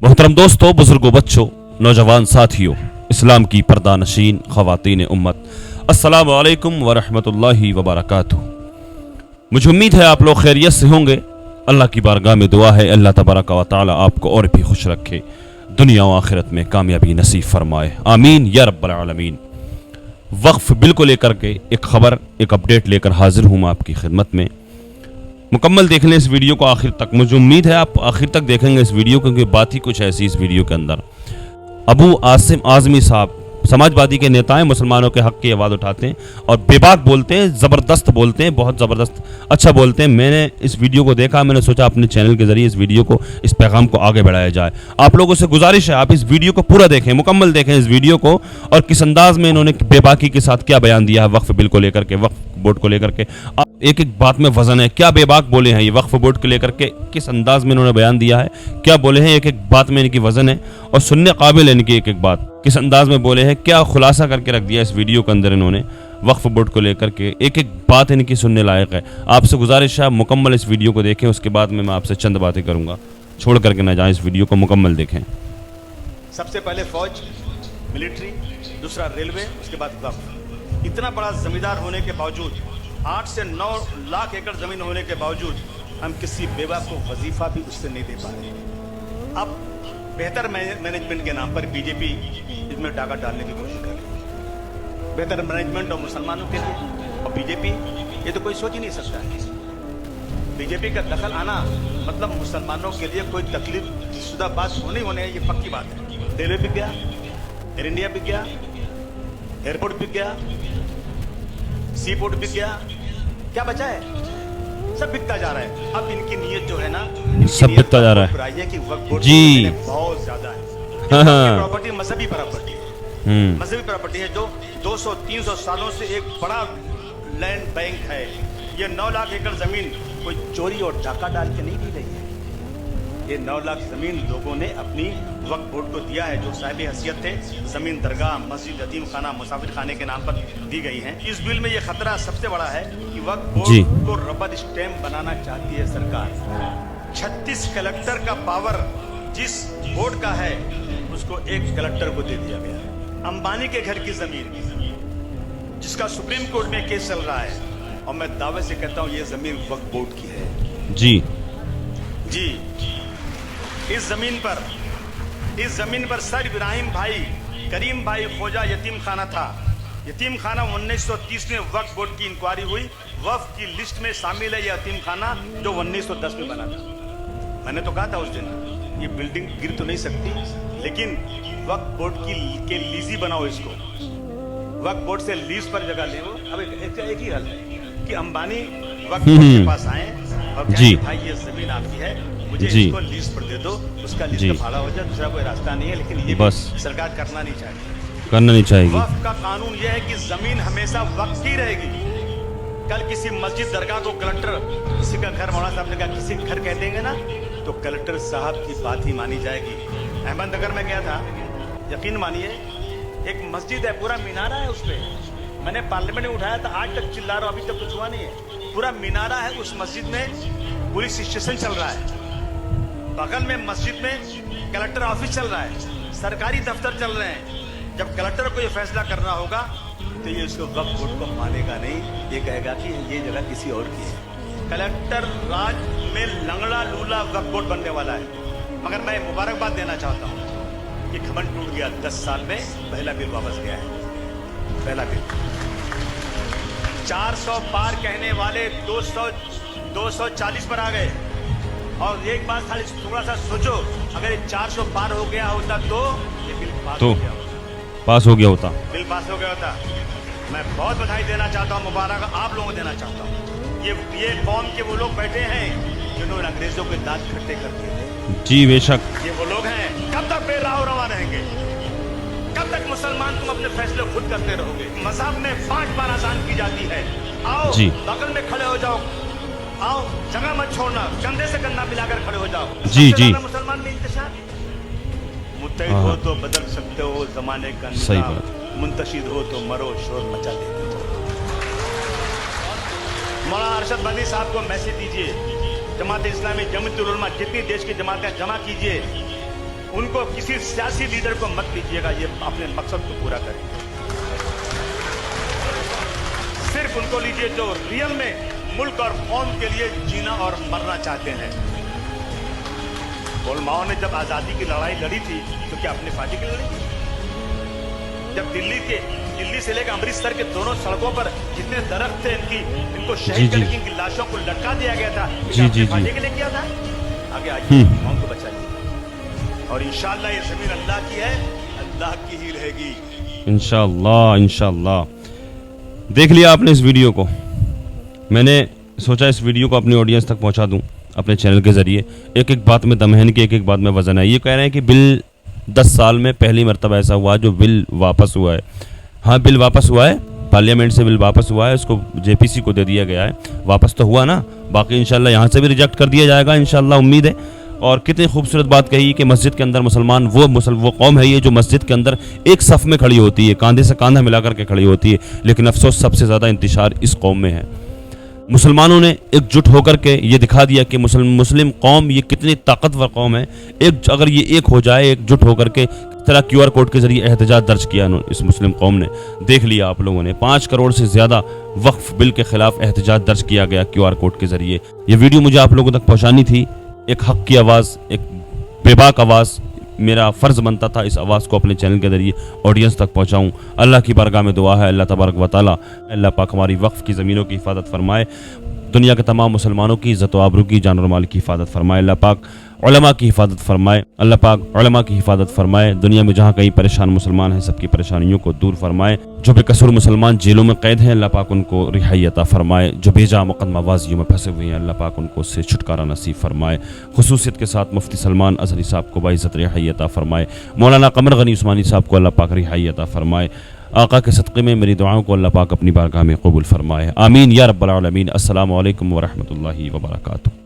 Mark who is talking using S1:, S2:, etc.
S1: मोहतरम दोस्तों, बुजुर्गों, बच्चों, नौजवान साथियों, इस्लाम की पर्दा नशीन ख़वातीन उम्मत, अस्सलामु अलैकुम व रहमतुल्लाहि व बरकातुहू। मुझे उम्मीद है आप लोग खैरियत से होंगे। अल्लाह की बारगाह में दुआ है अल्लाह तबारक व तआला आपको और भी खुश रखे, दुनिया व आखिरत में कामयाबी नसीब फरमाए, आमीन या रब्बल आलमीन। वक्फ बिल को लेकर के एक खबर, एक अपडेट लेकर हाजिर हूँ मैं आपकी खिदमत में। मुकम्मल देख लें इस वीडियो को आखिर तक। मुझे उम्मीद है आप आखिर तक देखेंगे इस वीडियो को, क्योंकि बात ही कुछ ऐसी इस वीडियो के अंदर। अबू आसिम आज़मी साहब समाजवादी के नेता हैं, मुसलमानों के हक़ की आवाज़ उठाते हैं और बेबाक बोलते हैं, ज़बरदस्त बोलते हैं, बहुत ज़बरदस्त अच्छा बोलते हैं। मैंने इस वीडियो को देखा, मैंने सोचा अपने चैनल के ज़रिए इस वीडियो को, इस पैगाम को आगे बढ़ाया जाए। आप लोगों से गुजारिश है आप इस वीडियो को पूरा देखें, मुकम्मल देखें इस वीडियो को, और किस अंदाज में इन्होंने बेबाकी के साथ क्या बयान दिया है वक्फ बिल को लेकर के, वक्फ बोर्ड को लेकर के। एक एक बात में वजन है, क्या बेबाक बोले हैं ये वक्फ बोर्ड को लेकर के, किस अंदाज में इन्होंने बयान दिया है, क्या बोले हैं, एक एक बात में इनकी वजन है और सुनने काबिल है इनकी एक एक बात, किस अंदाज में बोले हैं, क्या खुलासा करके रख दिया इस वीडियो के अंदर इन्होंने वक्फ बोर्ड को लेकर के। एक एक बात इनकी सुनने लायक है। आपसे गुजारिश है मुकम्मल इस वीडियो को देखें, उसके बाद में मैं आपसे चंद बातें करूंगा। छोड़ करके ना जाएं, इस वीडियो को मुकम्मल देखें।
S2: सबसे पहले फौज, मिलिट्री, दूसरा रेलवे, उसके बाद वक्फ। इतना बड़ा जमींदार होने के बावजूद, 8 से 9 लाख एकड़ जमीन होने के बावजूद, हम किसी बेवा को वजीफा भी उससे नहीं दे पा रहे। अब बेहतर मैनेजमेंट के नाम पर बीजेपी इसमें डाका डालने की कोशिश कर रही है। बेहतर मैनेजमेंट और मुसलमानों के लिए और बीजेपी, ये तो कोई सोच ही नहीं सकता है। बीजेपी का दखल आना मतलब मुसलमानों के लिए कोई तकलीफ शुदा बात होने ये पक्की बात है। रेलवे बिक गया, एयर इंडिया बिक गया, एयरपोर्ट बिक गया, सी पोर्ट बिक गया, क्या बचा है? सब बिकता जा रहा है। अब इनकी नीयत जो है ना,
S1: सब बिकता जा रहा है
S2: कि वक्फ बोर्ड
S1: जी
S2: बहुत ज्यादा है। प्रॉपर्टी मजहबी प्रॉपर्टी है, मजहबी प्रॉपर्टी है जो 200-300 सालों से एक बड़ा लैंड बैंक है। ये 9 लाख एकड़ जमीन कोई चोरी और डाका डाल के नहीं दी गई है। ये 9 लाख जमीन लोगों ने अपनी वक्फ बोर्ड को दिया है, जो साहिब हैसियत थे। जमीन दरगाह, मस्जिद, यतीम खाना, मुसाफिर खाने के नाम पर दी गई है। इस बिल में ये खतरा सबसे बड़ा है कि वक्फ बोर्ड को रबर स्टैम्प बनाना चाहती है सरकार। 36 कलेक्टर का पावर जिस बोर्ड का है, उसको एक कलेक्टर को दे दिया गया है। अंबानी के घर की जमीन, जिसका सुप्रीम कोर्ट में केस चल रहा है, और मैं दावे से कहता हूं ये जमीन वक्फ बोर्ड की है। जी इस जमीन पर सर इब्राहिम भाई, करीम भाई खोजा यतीम खाना था। यतीम खाना 1930 में वक्फ बोर्ड की इंक्वायरी हुई, वक्फ की लिस्ट में शामिल है यह यतीम खाना जो 1910 में बना था। मैंने तो कहा था उस दिन ये बिल्डिंग गिर तो नहीं सकती, लेकिन वक्फ बोर्ड के लीजी बनाओ इसको, वक्फ बोर्ड से लीज पर जगह ले। अब एक ही हल है कि अंबानी वक्फ बोर्ड के पास आए और कहें भाई ये जमीन आपकी है, मुझे इसको लीज पर दे दो, उसका लीज का भाड़ा हो जाए, दूसरा कोई रास्ता नहीं है। लेकिन ये बस सरकार करना नहीं चाहिए। वक्फ का कानून यह है कि जमीन हमेशा वक्फ की रहेगी। कल किसी मस्जिद दरगाह को कलेक्टर, किसी का घर, मौलाना साहब ने कहा किसी घर कह देंगे ना, तो कलेक्टर साहब की बात ही मानी जाएगी। अहमदनगर में गया था, यकीन मानिए, एक मस्जिद है, पूरा मीनारा है उस पर। मैंने पार्लियामेंट में उठाया था, आज तक चिल्ला रहा हूं, अभी तक कुछ हुआ नहीं है। पूरा मीनारा है, उस मस्जिद में पुलिस स्टेशन चल रहा है, बगल में मस्जिद में कलेक्टर ऑफिस चल रहा है, सरकारी दफ्तर चल रहे हैं। जब कलेक्टर को ये फैसला करना होगा तो ये इसको वक्फ बोर्ड को मानेगा नहीं, ये कहेगा कि ये जगह किसी और की है। कलेक्टर राज में लंगड़ा लूला वक्फ बोर्ड बनने वाला है। मगर मैं मुबारकबाद देना चाहता हूँ कि घमंड टूट गया। 10 साल में पहला बिल वापस गया है। पहला बिल 400 पार कहने वाले 240 पर आ गए। और एक बात खाली थोड़ा सा सोचो, अगर ये 400 पार हो गया होता तो ये बिल पास हो गया होता। बिल पास हो गया होता। मैं बहुत बधाई देना चाहता हूँ, मुबारक आप लोगों को देना चाहता हूँ। ये कौम के वो लोग बैठे हैं जिन्होंने अंग्रेजों के दांत खट्टे कर दिए थे। जी बेशक, ये वो लोग हैं। कब तक बेराह रवा रहेंगे? कब तक मुसलमान तुम अपने फैसले खुद करते रहोगे? मजहब में 5 बार अजान की जाती है। आओ बगल में खड़े हो जाओ, आओ जगह मत छोड़ना, कंधे से कंधा मिलाकर खड़े हो जाओ। जी मुसलमान में इंतशार, मुत्तहिद हो तो बदल सकते हो जमाने का निज़ाम, मुंतशिद हो तो मरो शोर मचा देते हो। मौलाना अरशद बंदी साहब को मैसेज दीजिए, जमात इस्लामी, जमीयत उल उलमा, जितनी देश की जमातें जमा कीजिए, को, किसी सियासी लीडर को मत दीजिएगा ये अपने मकसद को पूरा करें। सिर्फ उनको लीजिए जो रियल में मुल्क और कौम के लिए जीना और मरना चाहते हैं। उलमाओं ने जब आजादी की लड़ाई लड़ी थी तो क्या अपने फायदे के लिए लड़ी थी? जब दिल्ली से लेकर अमृतसर के दोनों सड़कों पर जितने दरख्त थे इनको शहीद करके इनकी लाशों को लटका दिया गया था, अपने फायदे के लिए किया था। आगे आइए, कौम को बचाइए और इंशाअल्लाह ये जमीन अल्लाह की है, अल्लाह की ही रहेगी
S1: इंशाअल्लाह। इंशाअल्लाह देख लिया आपने इस वीडियो को। मैंने सोचा इस वीडियो को अपनी ऑडियंस तक पहुंचा दूं अपने चैनल के ज़रिए। एक एक बात में दम है कि एक एक बात में वज़न है। ये कह रहे हैं कि बिल 10 साल में पहली मरतबा ऐसा हुआ जो बिल वापस हुआ है। हाँ, बिल वापस हुआ है, पार्लियामेंट से बिल वापस हुआ है, उसको जेपीसी को दे दिया गया है। वापस तो हुआ ना, बाकी इंशाल्लाह यहाँ से भी रिजेक्ट कर दिया जाएगा इंशाल्लाह, उम्मीद है। और कितनी खूबसूरत बात कही कि मस्जिद के अंदर मुसलमान वो कौम है ये जो मस्जिद के अंदर एक सफ़ में खड़ी होती है, कांधे से कांधा मिलाकर के खड़ी होती है। लेकिन अफसोस सबसे ज़्यादा इंतशार इस कौम में है। मुसलमानों ने एकजुट होकर के ये दिखा दिया कि मुस्लिम कौम ये कितनी ताकतवर कौम है। अगर ये एक हो जाए, एकजुट होकर के तरह QR कोड के जरिए एहतजाज दर्ज किया इस मुस्लिम कौम ने। देख लिया आप लोगों ने, 5 करोड़ से ज़्यादा वक्फ बिल के खिलाफ एहतजाज दर्ज किया गया QR कोड के जरिए। ये वीडियो मुझे आप लोगों तक पहुँचानी थी। एक हक़ की आवाज़, एक बेबाक आवाज़, मेरा फ़र्ज़ बनता था इस आवाज़ को अपने चैनल के ज़रिए ऑडियंस तक पहुँचाऊँ। अल्लाह की बारगाह में दुआ है, अल्लाह तबारक व तआला अल्लाह पाक हमारी वक्फ़ की ज़मीनों की हिफाजत फरमाए, दुनिया के तमाम मुसलमानों की इज़्ज़त व आबरू की, जान और माल की हिफाजत फरमाए। अल्लाह पाक उलमा की हिफाजत फरमाए, अल्लाह पाक उलमा की हिफाजत फरमाए। दुनिया में जहाँ कहीं परेशान मुसलमान हैं सबकी परेशानियों को दूर फरमाए। जो बेकसूर मुसलमान जेलों में कैद हैं अल्लाह पाक उनको रिहाई अता फरमाए। जो बेजा मुकदमाबाजियों में फंसे हुए हैं अल्लाह पाक उनको उससे छुटकारा नसीब फरमाए। खुसूसियत के साथ मुफ्ती सलमान अज़हरी साहब को बाइज़्ज़त रिहाई अता फरमाए। मौलाना कमर गनी उस्मानी साहब को अल्लाह पाक रिहाई अता फरमाए। आका के सदक़े में मेरी दुआओं को अल्लाह पाक अपनी बारगाह में कबूल फरमाए। आमीन या रब्बल आलमीन। अस्सलामु अलैकुम व रहमतुल्लाहि व बरकातुहू।